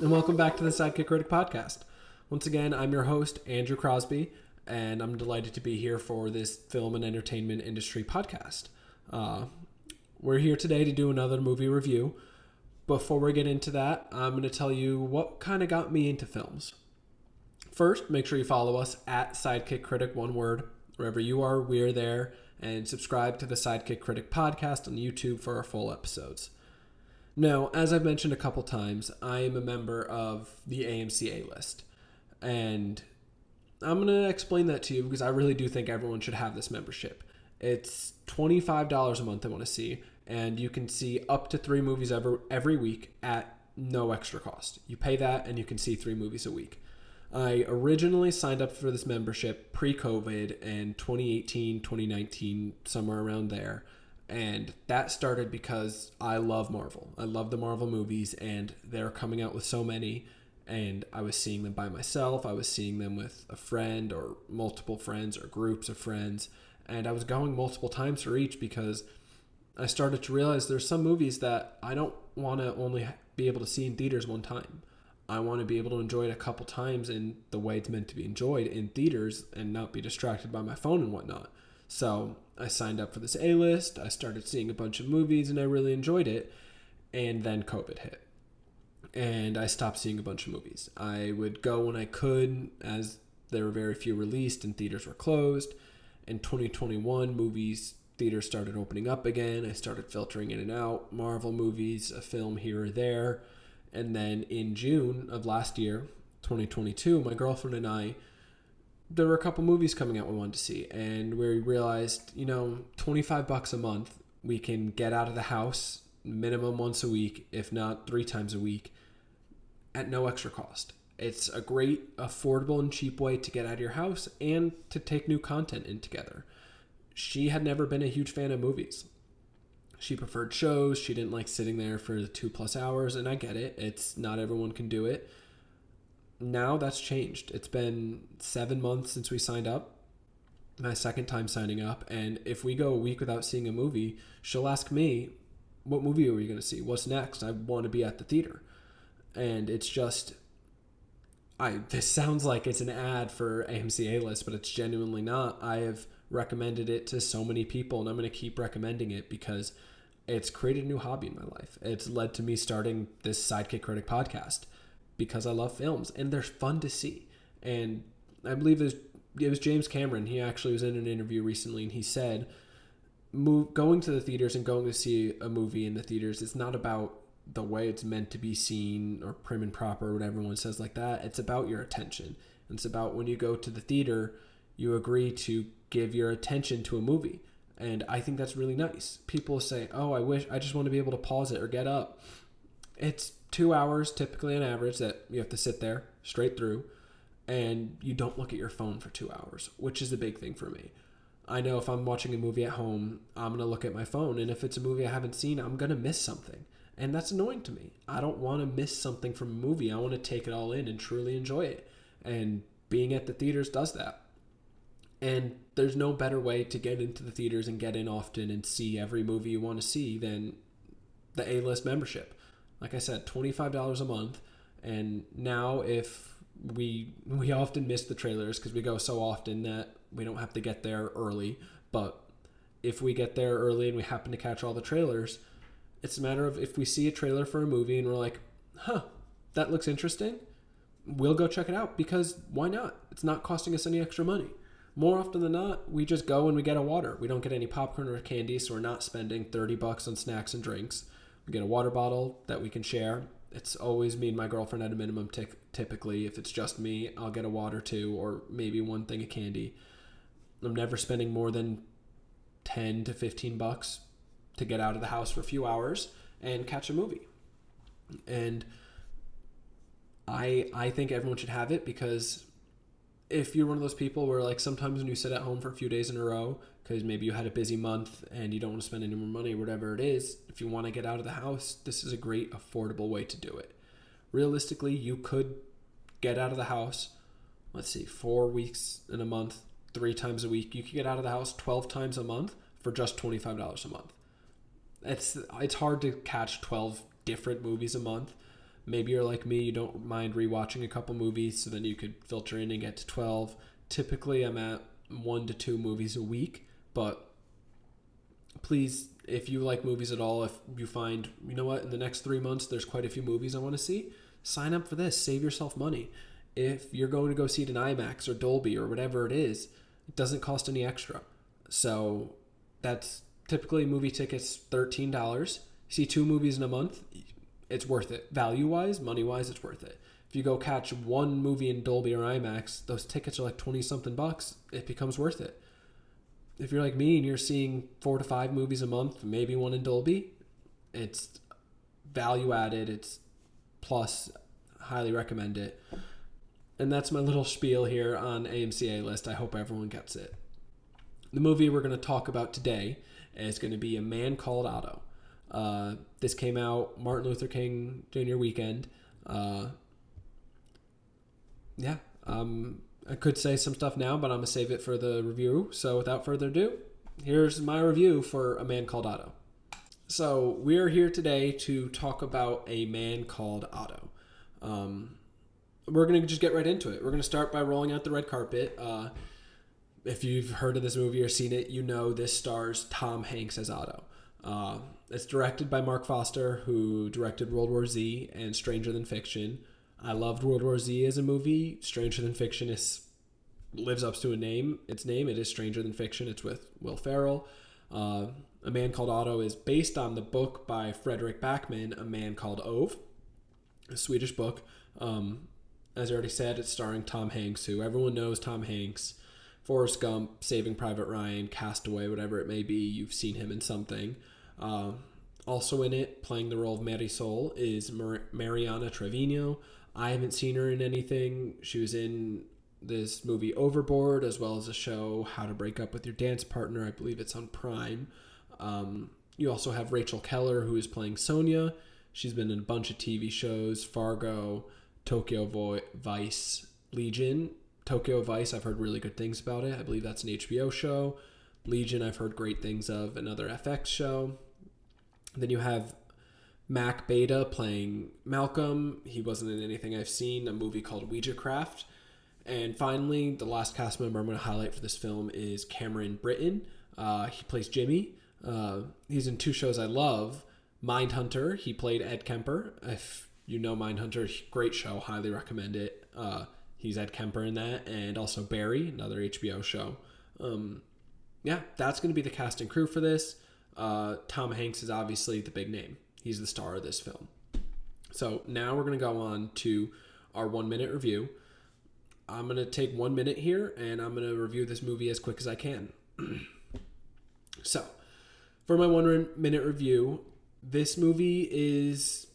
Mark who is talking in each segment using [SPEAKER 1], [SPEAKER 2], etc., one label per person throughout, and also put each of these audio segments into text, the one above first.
[SPEAKER 1] and welcome back to the Sidekick Critic Podcast. Once again, I'm your host, Andrew Crosby, and I'm delighted to be here for this film and entertainment industry podcast. We're here today to do another movie review. Before we get into that, I'm going to tell you what kind of got me into films. First, make sure you follow us at Sidekick Critic, one word. Wherever you are, we're there. And subscribe to the Sidekick Critic Podcast on YouTube for our full episodes. Now, as I've mentioned a couple times, I am a member of the AMC A-list. And I'm going to explain that to you because I really do think everyone should have this membership. It's $25 a month I want to see, and you can see up to 3 movies every week at no extra cost. You pay that and you can see 3 movies a week. I originally signed up for this membership pre-COVID in 2018, 2019, somewhere around there. And that started because I love Marvel. I love the Marvel movies, and they're coming out with so many. And I was seeing them by myself. I was seeing them with a friend or multiple friends or groups of friends. And I was going multiple times for each because I started to realize there's some movies that I don't want to only be able to see in theaters one time. I want to be able to enjoy it a couple times in the way it's meant to be enjoyed in theaters and not be distracted by my phone and whatnot. So I signed up for this A-list. I started seeing a bunch of movies and I really enjoyed it. And then COVID hit. And I stopped seeing a bunch of movies. I would go when I could, as there were very few released and theaters were closed. In 2021, theaters started opening up again. I started filtering in and out Marvel movies, a film here or there. And then in June of last year, 2022, my girlfriend and I, there were a couple movies coming out we wanted to see. And we realized, $25 a month, we can get out of the house minimum once a week, if not 3 times a week, at no extra cost. It's a great, affordable, and cheap way to get out of your house and to take new content in together. She had never been a huge fan of movies. She preferred shows. She didn't like sitting there for the 2+ hours, and I get it. It's not everyone can do it. Now that's changed. It's been 7 months since we signed up. My second time signing up, and if we go a week without seeing a movie, she'll ask me, what movie are we going to see? What's next? I want to be at the theater. And it's just, this sounds like it's an ad for AMC A-list, but it's genuinely not. I have recommended it to so many people, and I'm going to keep recommending it because it's created a new hobby in my life. It's led to me starting this Sidekick Critic podcast because I love films, and they're fun to see. And I believe it was James Cameron. He actually was in an interview recently, and he said, going to the theaters and going to see a movie in the theaters is not about the way it's meant to be seen or prim and proper or what everyone says like that. It's about your attention. It's about when you go to the theater, you agree to give your attention to a movie. And I think that's really nice. People say, I just want to be able to pause it or get up. It's 2 hours typically on average that you have to sit there straight through, and you don't look at your phone for 2 hours, which is a big thing for me. I know if I'm watching a movie at home, I'm going to look at my phone. And if it's a movie I haven't seen, I'm going to miss something. And that's annoying to me. I don't want to miss something from a movie. I want to take it all in and truly enjoy it. And being at the theaters does that. And there's no better way to get into the theaters and get in often and see every movie you want to see than the A-list membership. Like I said, $25 a month. And now if we often miss the trailers because we go so often that we don't have to get there early. But if we get there early and we happen to catch all the trailers, it's a matter of if we see a trailer for a movie and we're like, that looks interesting, we'll go check it out because why not? It's not costing us any extra money. More often than not, we just go and we get a water. We don't get any popcorn or candy, so we're not spending $30 on snacks and drinks. We get a water bottle that we can share. It's always me and my girlfriend at a minimum. Typically, if it's just me, I'll get a water too, or maybe one thing of candy. I'm never spending more than $10 to $15 to get out of the house for a few hours and catch a movie. And I think everyone should have it because if you're one of those people where like sometimes when you sit at home for a few days in a row because maybe you had a busy month and you don't want to spend any more money or whatever it is, if you want to get out of the house, this is a great affordable way to do it. Realistically, you could get out of the house, 4 weeks in a month, 3 times a week. You could get out of the house 12 times a month for just $25 a month. It's hard to catch 12 different movies a month, Maybe you're like me, you don't mind rewatching a couple movies, so then you could filter in and get to 12. Typically, I'm at 1 to 2 movies a week, but please, if you like movies at all, if you find, you know what, in the next 3 months, there's quite a few movies I want to see, sign up for this. Save yourself money. If you're going to go see it in IMAX or Dolby or whatever it is, it doesn't cost any extra. So that's typically movie tickets, $13. See 2 movies in a month, it's worth it. Value-wise, money-wise, it's worth it. If you go catch one movie in Dolby or IMAX, those tickets are like 20-something bucks. It becomes worth it. If you're like me and you're seeing 4 to 5 movies a month, maybe one in Dolby, it's value added. It's plus. Highly recommend it. And that's my little spiel here on AMC A-List. I hope everyone gets it. The movie we're going to talk about today is going to be A Man Called Otto. This came out Martin Luther King Jr. weekend. I could say some stuff now, but I'm going to save it for the review. So without further ado, here's my review for A Man Called Otto. So we're here today to talk about A Man Called Otto. We're going to just get right into it. We're going to start by rolling out the red carpet. If you've heard of this movie or seen it, you know this stars Tom Hanks as Otto. It's directed by Mark Foster, who directed World War Z and Stranger Than Fiction. I loved World War Z as a movie. Stranger Than Fiction lives up to its name. It is Stranger Than Fiction. It's with Will Ferrell. A Man Called Otto is based on the book by Frederick Backman, A Man Called Ove, a Swedish book. As I already said, it's starring Tom Hanks, who everyone knows Tom Hanks. Forrest Gump, Saving Private Ryan, Castaway, whatever it may be, you've seen him in something. Also in it, playing the role of Marisol, is Mariana Trevino. I haven't seen her in anything. She was in this movie Overboard, as well as a show How to Break Up with Your Dance Partner. I believe it's on Prime. You also have Rachel Keller, who is playing Sonia. She's been in a bunch of TV shows, Fargo, Tokyo Vice, Legion. Tokyo Vice, I've heard really good things about it. I believe that's an HBO show. Legion, I've heard great things of, another FX show. Then you have Mac Beta playing Malcolm. He wasn't in anything I've seen, a movie called Ouija Craft. And finally, the last cast member I'm going to highlight for this film is Cameron Britton. He plays Jimmy. He's in 2 shows I love. Mindhunter, he played Ed Kemper. If you know Mindhunter, great show, highly recommend it. He's Ed Kemper in that, and also Barry, another HBO show. That's going to be the cast and crew for this. Tom Hanks is obviously the big name. He's the star of this film. So now we're going to go on to our 1-minute review. I'm going to take 1 minute here, and I'm going to review this movie as quick as I can. So, for my 1-minute review, this movie is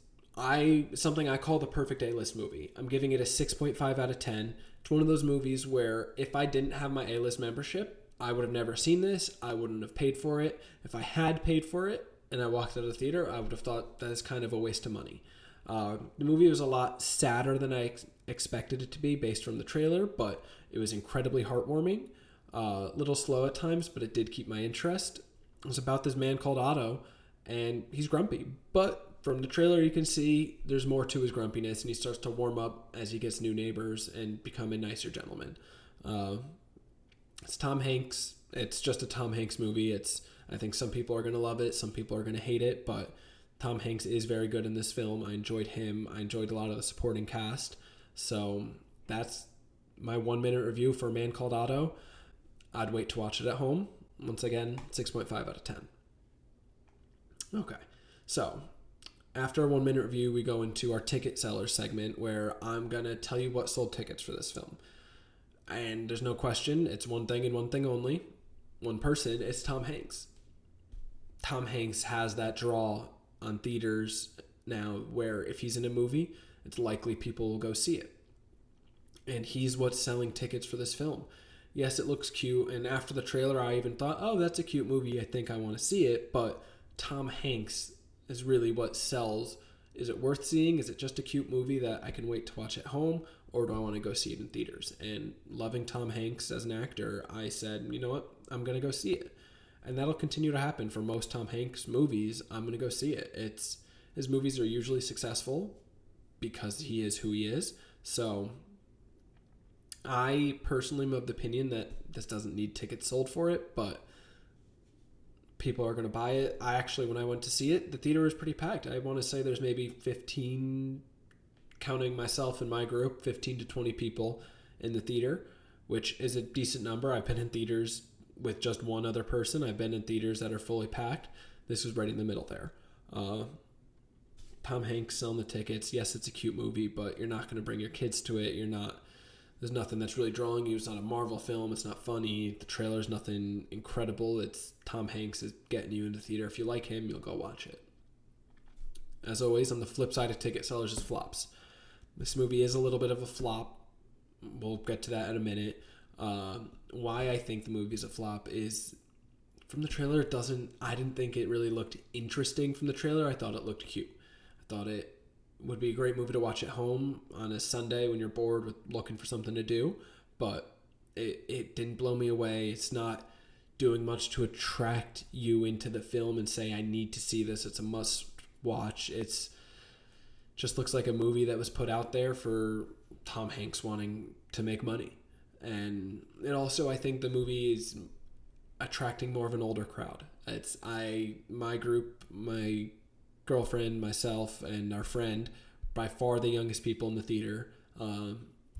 [SPEAKER 1] something I call the perfect A-list movie. I'm giving it a 6.5 out of 10. It's one of those movies where if I didn't have my A-list membership, I would have never seen this. I wouldn't have paid for it. If I had paid for it and I walked out of the theater, I would have thought that is kind of a waste of money. The movie was a lot sadder than I expected it to be based from the trailer, but it was incredibly heartwarming. A little slow at times, but it did keep my interest. It was about this man called Otto, and he's grumpy. But from the trailer, you can see there's more to his grumpiness, and he starts to warm up as he gets new neighbors and become a nicer gentleman. It's Tom Hanks. It's just a Tom Hanks movie. I think some people are going to love it. Some people are going to hate it, but Tom Hanks is very good in this film. I enjoyed him. I enjoyed a lot of the supporting cast. So that's my 1-minute review for A Man Called Otto. I'd wait to watch it at home. Once again, 6.5 out of 10. Okay, so after a 1-minute review, we go into our ticket seller segment where I'm going to tell you what sold tickets for this film. And there's no question, it's one thing and one thing only. One person, it's Tom Hanks. Tom Hanks has that draw on theaters now where if he's in a movie, it's likely people will go see it. And he's what's selling tickets for this film. Yes, it looks cute, and after the trailer, I even thought, oh, that's a cute movie, I think I want to see it, but Tom Hanks is really what sells. Is it worth seeing? Is it just a cute movie that I can wait to watch at home, or do I want to go see it in theaters? And loving Tom Hanks as an actor, I said, you know what, I'm going to go see it. And that'll continue to happen for most Tom Hanks movies. I'm going to go see it. His movies are usually successful. because he is who he is. So I personally am of the opinion that this doesn't need tickets sold for it, but people are going to buy it. When I went to see it, the theater was pretty packed. I want to say there's maybe 15, counting myself and my group, 15 to 20 people in the theater, which is a decent number. I've been in theaters with just one other person. I've been in theaters that are fully packed. This was right in the middle there. Tom Hanks selling the tickets. Yes, it's a cute movie, but you're not going to bring your kids to it. There's nothing that's really drawing you. It's not a Marvel film. It's not funny. The trailer's nothing incredible. It's Tom Hanks is getting you into the theater. If you like him, you'll go watch it. As always, on the flip side of ticket sellers is flops. This movie is a little bit of a flop. We'll get to that in a minute. Why I think the movie is a flop is from the trailer, I didn't think it really looked interesting from the trailer. I thought it looked cute. I thought it would be a great movie to watch at home on a Sunday when you're bored with looking for something to do, but it didn't blow me away. It's not doing much to attract you into the film and say, I need to see this. It's a must watch. It's just looks like a movie that was put out there for Tom Hanks wanting to make money. And it also, I think the movie is attracting more of an older crowd. My group, my girlfriend, myself, and our friend, by far the youngest people in the theater.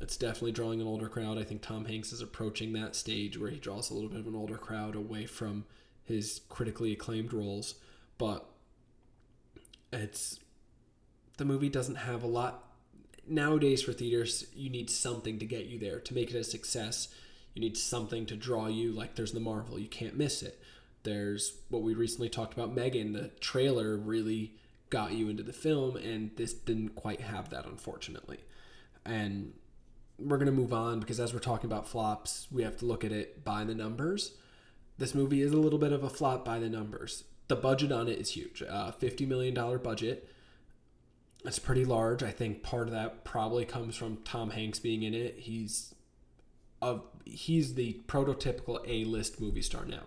[SPEAKER 1] It's definitely drawing an older crowd. I think Tom Hanks is approaching that stage where he draws a little bit of an older crowd away from his critically acclaimed roles. But the movie doesn't have a lot. Nowadays for theaters, you need something to get you there. To make it a success, you need something to draw you. Like there's the Marvel, you can't miss it. There's what we recently talked about, Megan. The trailer really got you into the film, and this didn't quite have that, unfortunately. And we're going to move on because as we're talking about flops, we have to look at it by the numbers. This movie is a little bit of a flop by the numbers. The budget on it is huge. $50 million budget. It's pretty large. I think part of that probably comes from Tom Hanks being in it. He's the prototypical A-list movie star now.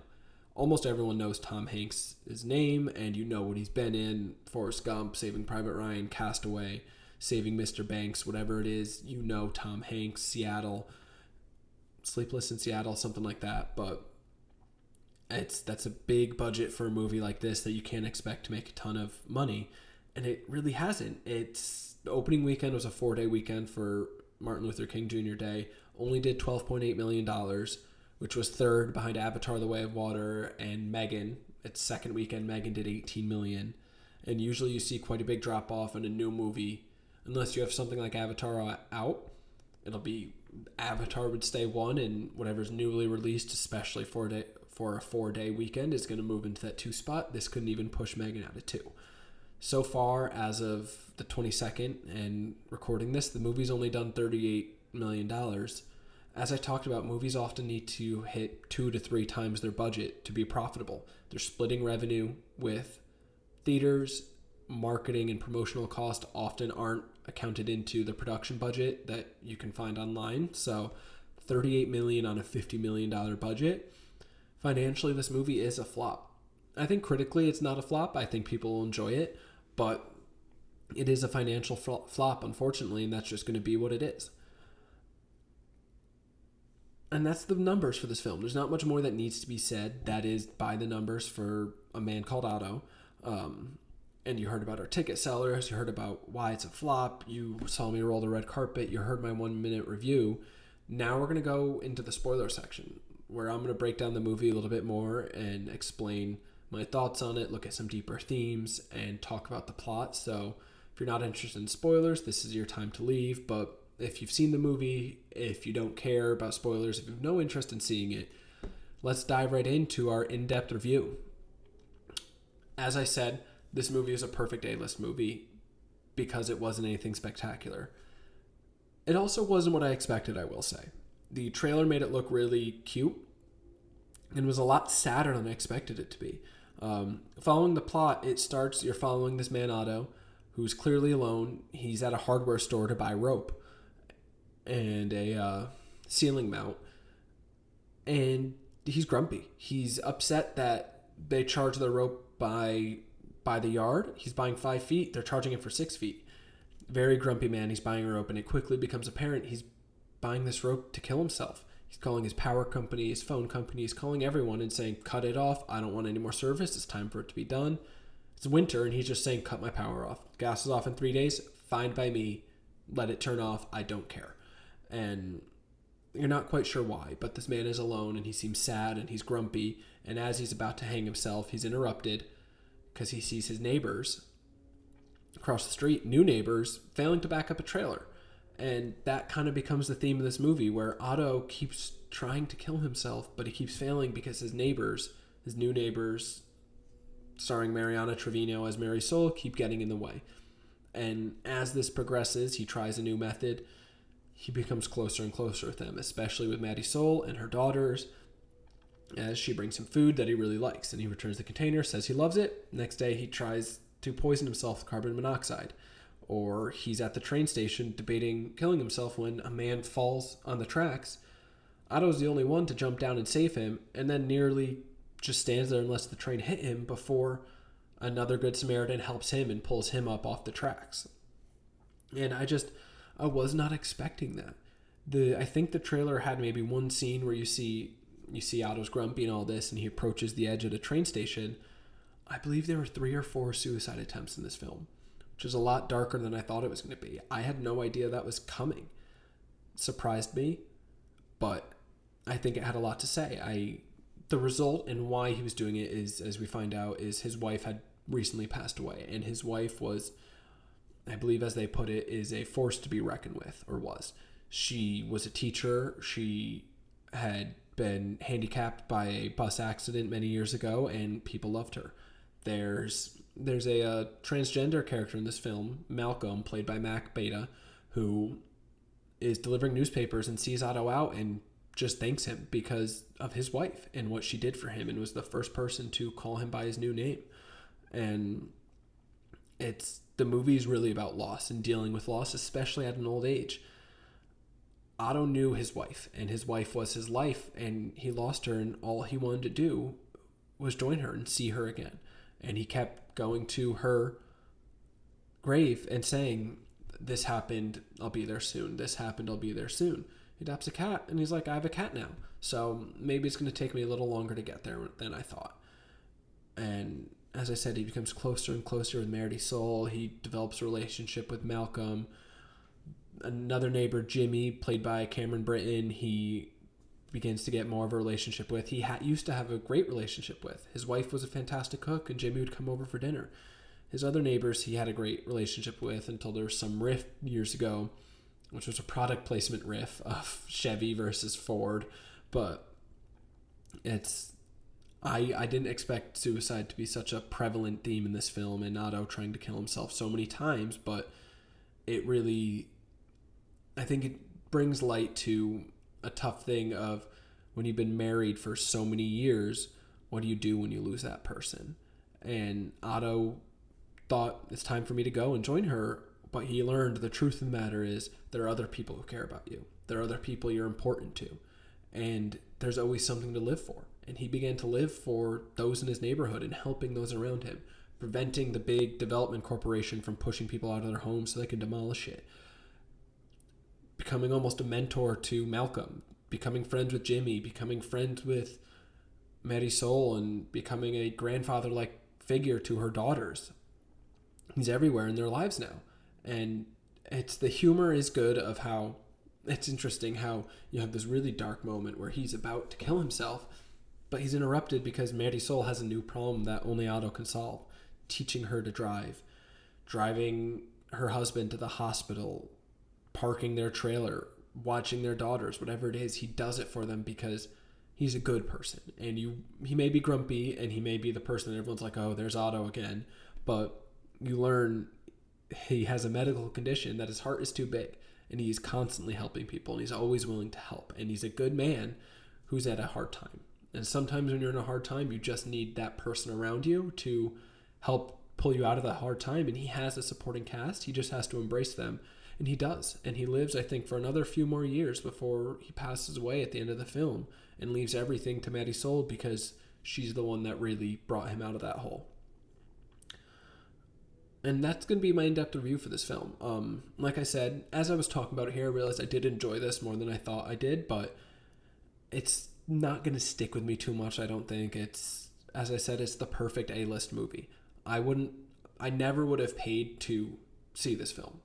[SPEAKER 1] Almost everyone knows Tom Hanks' name, and you know what he's been in. Forrest Gump, Saving Private Ryan, Castaway, Saving Mr. Banks, whatever it is, you know Tom Hanks, Seattle, Sleepless in Seattle, something like that. But that's a big budget for a movie like this that you can't expect to make a ton of money, and it really hasn't. The opening weekend was a 4-day weekend for Martin Luther King Jr. Day, only did $12.8 million, which was third behind Avatar: The Way of Water and Megan. Its second weekend, Megan did $18 million. And usually you see quite a big drop off in a new movie. Unless you have something like Avatar out, it'll be Avatar would stay one, and whatever's newly released, especially for a 4-day weekend, is going to move into that 2 spot. This couldn't even push Megan out of 2. So far, as of the 22nd and recording this, the movie's only done $38 million. As I talked about, movies often need to hit 2 to 3 times their budget to be profitable. They're splitting revenue with theaters. Marketing and promotional costs often aren't accounted into the production budget that you can find online. So $38 million on a $50 million budget. Financially, this movie is a flop. I think critically it's not a flop. I think people will enjoy it, but it is a financial flop, unfortunately, and that's just going to be what it is. And that's the numbers for this film. There's not much more that needs to be said. That is by the numbers for A Man Called Otto. And you heard about our ticket sellers. You heard about why it's a flop. You saw me roll the red carpet. You heard my 1-minute review. Now we're going to go into the spoiler section, where I'm going to break down the movie a little bit more and explain my thoughts on it, look at some deeper themes, and talk about the plot. So if you're not interested in spoilers, this is your time to leave. But if you've seen the movie, if you don't care about spoilers, if you have no interest in seeing it, let's dive right into our in-depth review. As I said, this movie is a perfect A-list movie because it wasn't anything spectacular. It also wasn't what I expected, I will say. The trailer made it look really cute and was a lot sadder than I expected it to be. Following the plot, it starts, you're following this man Otto, who's clearly alone. He's at a hardware store to buy rope and a ceiling mount, and he's grumpy. He's upset that they charge the rope by the yard. He's buying 5 feet. They're charging him for 6 feet. very grumpy man. He's buying a rope, and it quickly becomes apparent he's buying this rope to kill himself. He's calling his power company, his phone company. He's calling everyone and saying, cut it off. I don't want any more service. It's time for it to be done. It's winter, and he's just saying, cut my power off. Gas is off in 3 days. Fine by me. Let it turn off. I don't care. And you're not quite sure why, but this man is alone, and he seems sad, and he's grumpy. And as he's about to hang himself, he's interrupted because he sees his neighbors across the street, new neighbors, failing to back up a trailer. And that kind of becomes the theme of this movie, where Otto keeps trying to kill himself, but he keeps failing because his new neighbors, starring Mariana Trevino as Mary Soul, keep getting in the way. And as this progresses, he tries a new method. He becomes closer and closer with them, especially with Maddie Soul and her daughters, as she brings him food that he really likes. And he returns the container, says he loves it. Next day, he tries to poison himself with carbon monoxide. Or he's at the train station debating killing himself when a man falls on the tracks. Otto's the only one to jump down and save him, and then nearly just stands there and lets the train hit him before another Good Samaritan helps him and pulls him up off the tracks. And I was not expecting that. I think the trailer had maybe one scene where you see Otto's grumpy and all this, and he approaches the edge of the train station. I believe there were 3 or 4 suicide attempts in this film, which is a lot darker than I thought it was going to be. I had no idea that was coming. It surprised me, but I think it had a lot to say. The result and why he was doing it is, as we find out, is his wife had recently passed away, and his wife was, I believe as they put it, is a force to be reckoned with, or was. She was a teacher. She had been handicapped by a bus accident many years ago, and people loved her. There's a transgender character in this film, Malcolm, played by Mac Beta, who is delivering newspapers and sees Otto out and just thanks him because of his wife and what she did for him, and was the first person to call him by his new name. And the movie is really about loss and dealing with loss, especially at an old age. Otto knew his wife, and his wife was his life, and he lost her, and all he wanted to do was join her and see her again. And he kept going to her grave and saying, this happened, I'll be there soon. This happened, I'll be there soon. He adopts a cat, and he's like, I have a cat now. So maybe it's going to take me a little longer to get there than I thought. And as I said, he becomes closer and closer with Mary Soul. He develops a relationship with Malcolm. Another neighbor, Jimmy, played by Cameron Britton, he begins to get more of a relationship with. He used to have a great relationship with. His wife was a fantastic cook, and Jimmy would come over for dinner. His other neighbors he had a great relationship with until there was some riff years ago, which was a product placement riff of Chevy versus Ford. But I didn't expect suicide to be such a prevalent theme in this film, and Otto trying to kill himself so many times, but it really, I think it brings light to a tough thing of when you've been married for so many years, what do you do when you lose that person? And Otto thought, it's time for me to go and join her, but he learned the truth of the matter is there are other people who care about you. There are other people you're important to, and there's always something to live for. And he began to live for those in his neighborhood and helping those around him, preventing the big development corporation from pushing people out of their homes so they can demolish it. Becoming almost a mentor to Malcolm, becoming friends with Jimmy, becoming friends with Mary Soul, and becoming a grandfather-like figure to her daughters. He's everywhere in their lives now. And the humor is good of how, it's interesting how you have this really dark moment where he's about to kill himself, but he's interrupted because Mary Soul has a new problem that only Otto can solve. Teaching her to drive, driving her husband to the hospital, parking their trailer, watching their daughters, whatever it is, he does it for them because he's a good person. And he may be grumpy, and he may be the person that everyone's like, oh, there's Otto again. But you learn he has a medical condition that his heart is too big, and he's constantly helping people, and he's always willing to help. And he's a good man who's at a hard time. And sometimes when you're in a hard time, you just need that person around you to help pull you out of that hard time. And he has a supporting cast. He just has to embrace them. And he does. And he lives, I think, for another few more years before he passes away at the end of the film and leaves everything to Mary Soul because she's the one that really brought him out of that hole. And that's going to be my in-depth review for this film. Like I said, as I was talking about it here, I realized I did enjoy this more than I thought I did, but it's not going to stick with me too much, I don't think. It's, as I said, it's the perfect A-list movie. I never would have paid to see this film.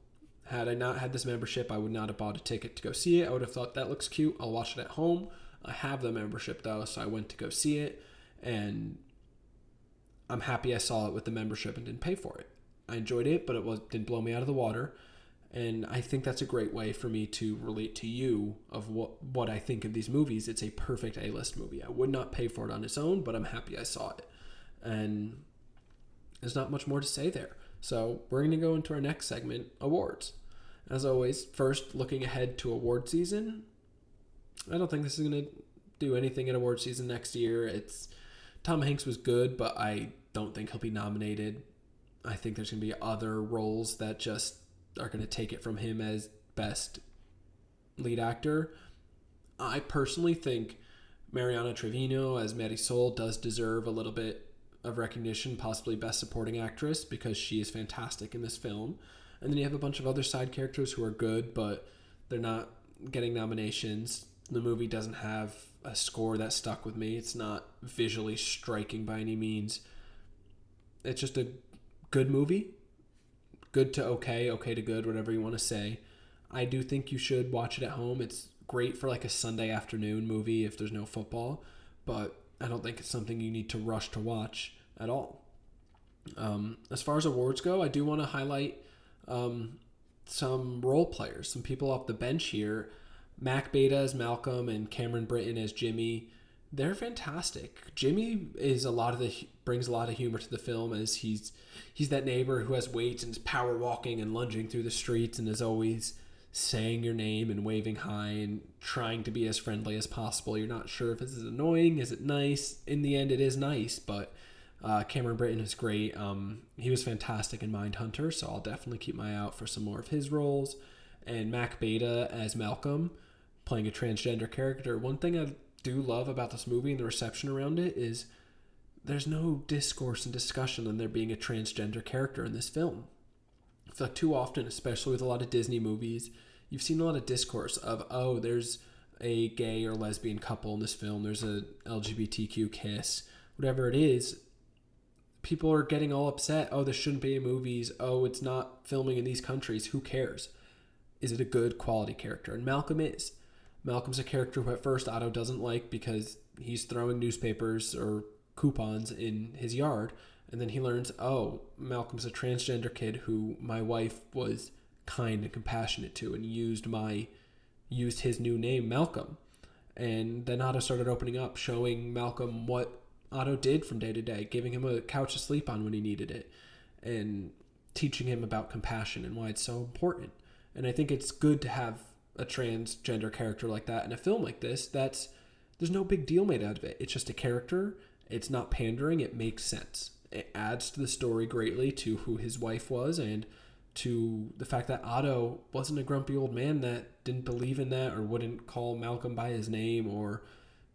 [SPEAKER 1] Had I not had this membership, I would not have bought a ticket to go see it. I would have thought, that looks cute, I'll watch it at home. I have the membership though, so I went to go see it, and I'm happy I saw it with the membership and didn't pay for it. I enjoyed it, but it didn't blow me out of the water. And I think that's a great way for me to relate to you of what I think of these movies. It's a perfect A-list movie. I would not pay for it on its own, but I'm happy I saw it. And there's not much more to say there. So we're going to go into our next segment, awards. As always, first, looking ahead to award season. I don't think this is going to do anything in award season next year. Tom Hanks was good, but I don't think he'll be nominated. I think there's going to be other roles that just are going to take it from him as best lead actor. I personally think Mariana Trevino as Marisol does deserve a little bit of recognition, possibly best supporting actress, because she is fantastic in this film. And then you have a bunch of other side characters who are good, but they're not getting nominations. The movie doesn't have a score that stuck with me. It's not visually striking by any means. It's just a good movie. Good to okay to good, whatever you want to say. I do think you should watch it at home. It's great for like a Sunday afternoon movie if there's no football, but I don't think it's something you need to rush to watch at all. As far as awards go, I do want to highlight some role players, some people off the bench here. Mac Beta as Malcolm and Cameron Britton as Jimmy. They're fantastic. Jimmy brings a lot of humor to the film, as he's that neighbor who has weights and is power walking and lunging through the streets and is always saying your name and waving hi and trying to be as friendly as possible. You're not sure if this is annoying, is it nice? In the end, it is nice, but Cameron Britton is great. He was fantastic in Mindhunter, so I'll definitely keep my eye out for some more of his roles. And Mac Beta as Malcolm, playing a transgender character. One thing I do love about this movie and the reception around it is there's no discourse and discussion on there being a transgender character in this film. I feel like too often, especially with a lot of Disney movies, you've seen a lot of discourse of, oh, there's a gay or lesbian couple in this film, there's a LGBTQ kiss, whatever it is. People are getting all upset. Oh, this shouldn't be in movies. Oh, it's not filming in these countries. Who cares? Is it a good quality character? And Malcolm is. Malcolm's a character who at first Otto doesn't like because he's throwing newspapers or coupons in his yard. And then he learns, oh, Malcolm's a transgender kid who my wife was kind and compassionate to and used his new name, Malcolm. And then Otto started opening up, showing Malcolm what Otto did from day to day, giving him a couch to sleep on when he needed it, and teaching him about compassion and why it's so important. And I think it's good to have a transgender character like that in a film like this. There's no big deal made out of it. It's just a character. It's not pandering. It makes sense. It adds to the story greatly to who his wife was and to the fact that Otto wasn't a grumpy old man that didn't believe in that or wouldn't call Malcolm by his name or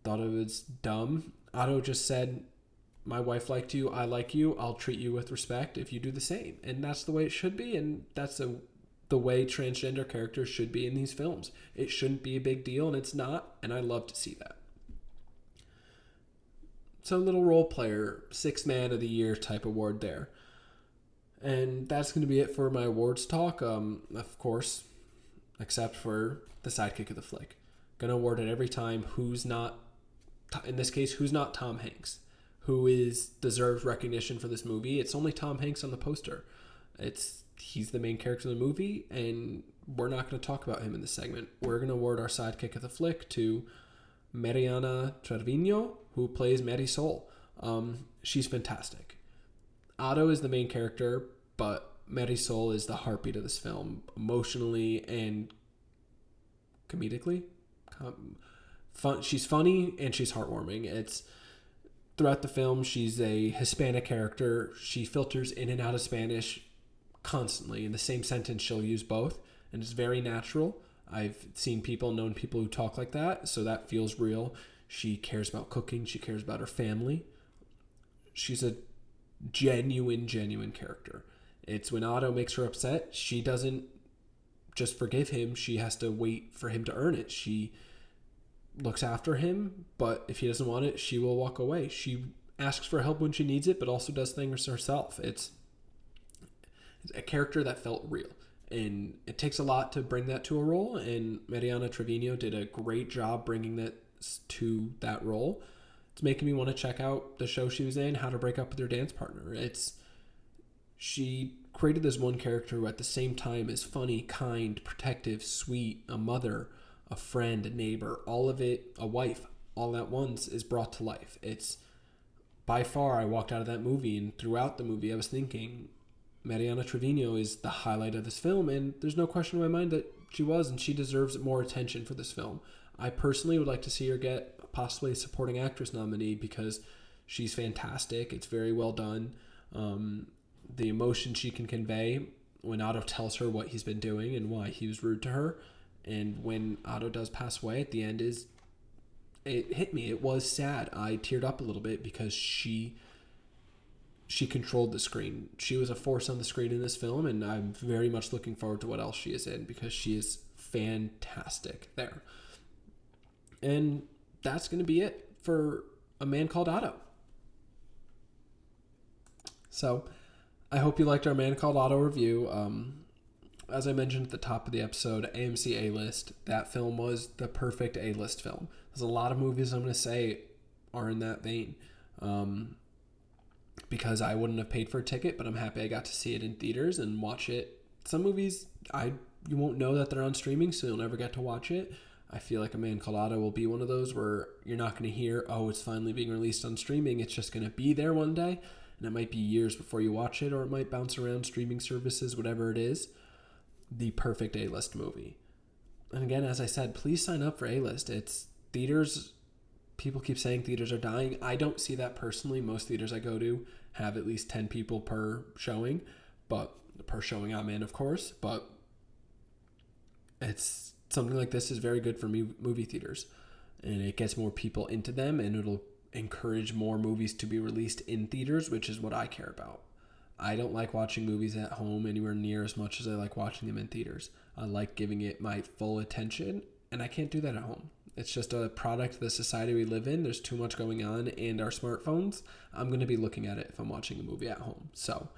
[SPEAKER 1] thought it was dumb. Otto just said, my wife liked you, I like you, I'll treat you with respect if you do the same. And that's the way it should be, and that's the way transgender characters should be in these films. It shouldn't be a big deal, and it's not, and I love to see that. So little role player, 6th Man of the Year type award there. And that's going to be it for my awards talk. Of course, except for the sidekick of the flick. Going to award it every time who's not Tom Hanks, who deserves recognition for this movie. It's only Tom Hanks on the poster. He's the main character of the movie, and we're not going to talk about him in this segment. We're going to award our sidekick of the flick to Mariana Trevino, who plays Marisol. She's fantastic. Otto is the main character, but Marisol is the heartbeat of this film, emotionally and comedically. She's funny and she's heartwarming. Throughout the film, she's a Hispanic character. She filters in and out of Spanish constantly. In the same sentence, she'll use both, and it's very natural. I've known people who talk like that, so that feels real. She cares about cooking. She cares about her family. She's a genuine character. It's when Otto makes her upset, she doesn't just forgive him. She has to wait for him to earn it. She looks after him, but if he doesn't want it, she will walk away. She asks for help when she needs it, but also does things herself. It's a character that felt real. And it takes a lot to bring that to a role, and Mariana Trevino did a great job bringing that to that role. It's making me want to check out the show she was in, How to Break Up with Your Dance Partner. She created this one character who at the same time is funny, kind, protective, sweet, a mother, a friend, a neighbor, all of it, a wife, all at once is brought to life. It's by far, I walked out of that movie, and throughout the movie I was thinking, Mariana Trevino is the highlight of this film, and there's no question in my mind that she was, and she deserves more attention for this film. I personally would like to see her get possibly a supporting actress nominee because she's fantastic. It's very well done. The emotion she can convey when Otto tells her what he's been doing and why he was rude to her, and when Otto does pass away at the end, it hit me. It was sad. I teared up a little bit because she controlled the screen. She was a force on the screen in this film, and I'm very much looking forward to what else she is in because she is fantastic there. And that's going to be it for A Man Called Otto. So I hope you liked our Man Called Otto review. As I mentioned at the top of the episode, AMC A-List, that film was the perfect A-List film. There's a lot of movies I'm going to say are in that vein. Because I wouldn't have paid for a ticket, but I'm happy I got to see it in theaters and watch it. Some movies, you won't know that they're on streaming, so you'll never get to watch it. I feel like A Man Called Otto will be one of those where you're not going to hear, oh, it's finally being released on streaming. It's just going to be there one day, and it might be years before you watch it, or it might bounce around streaming services, whatever it is. The perfect A-list movie. And again, as I said, please sign up for A-List. It's theaters. People keep saying theaters are dying. I don't see that personally. Most theaters I go to have at least 10 people per showing, but per showing I'm in, of course. But it's something like this is very good for movie theaters, and it gets more people into them, and it'll encourage more movies to be released in theaters, which is what I care about. I don't like watching movies at home anywhere near as much as I like watching them in theaters. I like giving it my full attention, and I can't do that at home. It's just a product of the society we live in. There's too much going on, and our smartphones, I'm going to be looking at it if I'm watching a movie at home. So,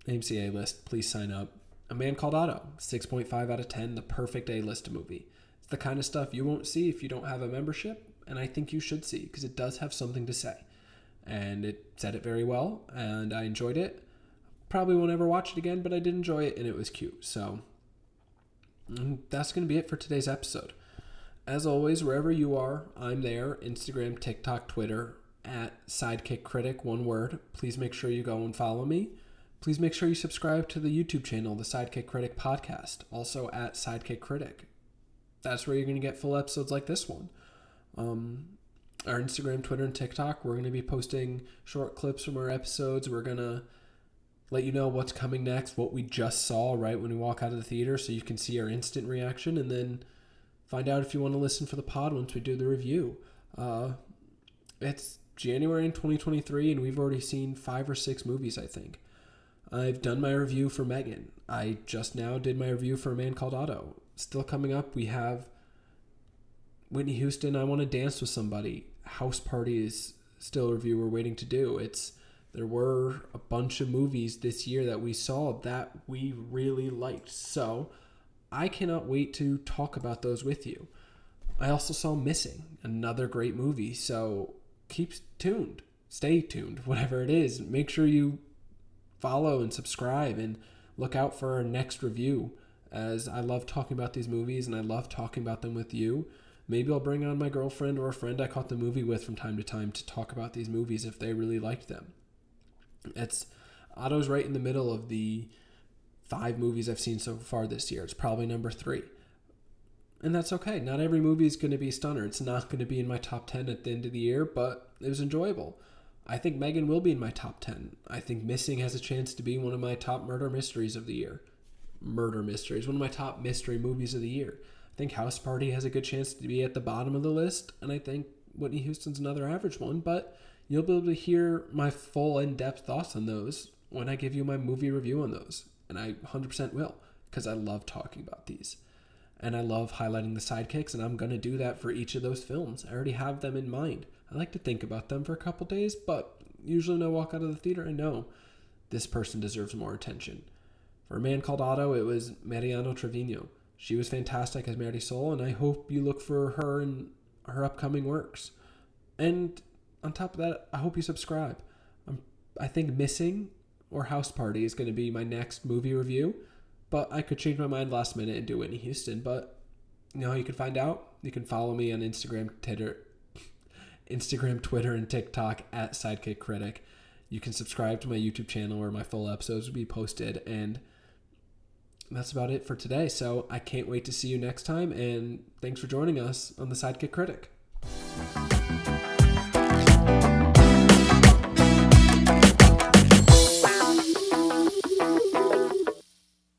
[SPEAKER 1] AMC A-List, please sign up. A Man Called Otto, 6.5 out of 10, the perfect A-List movie. It's the kind of stuff you won't see if you don't have a membership, and I think you should see because it does have something to say. And it said it very well, and I enjoyed it. Probably won't ever watch it again, but I did enjoy it, and it was cute. So, that's going to be it for today's episode. As always, wherever you are, I'm there. Instagram, TikTok, Twitter, at Sidekick Critic, one word. Please make sure you go and follow me. Please make sure you subscribe to the YouTube channel, the Sidekick Critic Podcast, also at Sidekick Critic. That's where you're going to get full episodes like this one. Our Instagram, Twitter, and TikTok, we're going to be posting short clips from our episodes. We're going to let you know what's coming next, what we just saw right when we walk out of the theater, so you can see our instant reaction, and then find out if you want to listen for the pod once we do the review. It's January in 2023, and we've already seen 5 or 6 movies, I think. I've done my review for Megan. I just now did my review for A Man Called Otto. Still coming up, we have Whitney Houston, I Want to Dance with Somebody. House Party is still a review we're waiting to do. There were a bunch of movies this year that we saw that we really liked. So I cannot wait to talk about those with you. I also saw Missing, another great movie. So keep tuned. Stay tuned, whatever it is. Make sure you follow and subscribe and look out for our next review, as I love talking about these movies and I love talking about them with you. Maybe I'll bring on my girlfriend or a friend I caught the movie with from time to time to talk about these movies if they really liked them. Otto's right in the middle of the 5 movies I've seen so far this year. It's probably number 3. And that's okay. Not every movie is going to be a stunner. It's not going to be in my top 10 at the end of the year, but it was enjoyable. I think Megan will be in my top 10. I think Missing has a chance to be one of my top murder mysteries of the year. Murder mysteries, one of my top mystery movies of the year. I think House Party has a good chance to be at the bottom of the list, and I think Whitney Houston's another average one, but you'll be able to hear my full in-depth thoughts on those when I give you my movie review on those. And I 100% will, because I love talking about these. And I love highlighting the sidekicks, and I'm going to do that for each of those films. I already have them in mind. I like to think about them for a couple days, but usually when I walk out of the theater, I know this person deserves more attention. For A Man Called Otto, it was Mariano Trevino. She was fantastic as Marisol, and I hope you look for her in her upcoming works. And on top of that, I hope you subscribe. I think Missing or House Party is going to be my next movie review, but I could change my mind last minute and do Whitney Houston. But you know how you can find out? You can follow me on Instagram, Twitter, and TikTok at Sidekick Critic. You can subscribe to my YouTube channel where my full episodes will be posted, and that's about it for today. So I can't wait to see you next time, and thanks for joining us on the Sidekick Critic.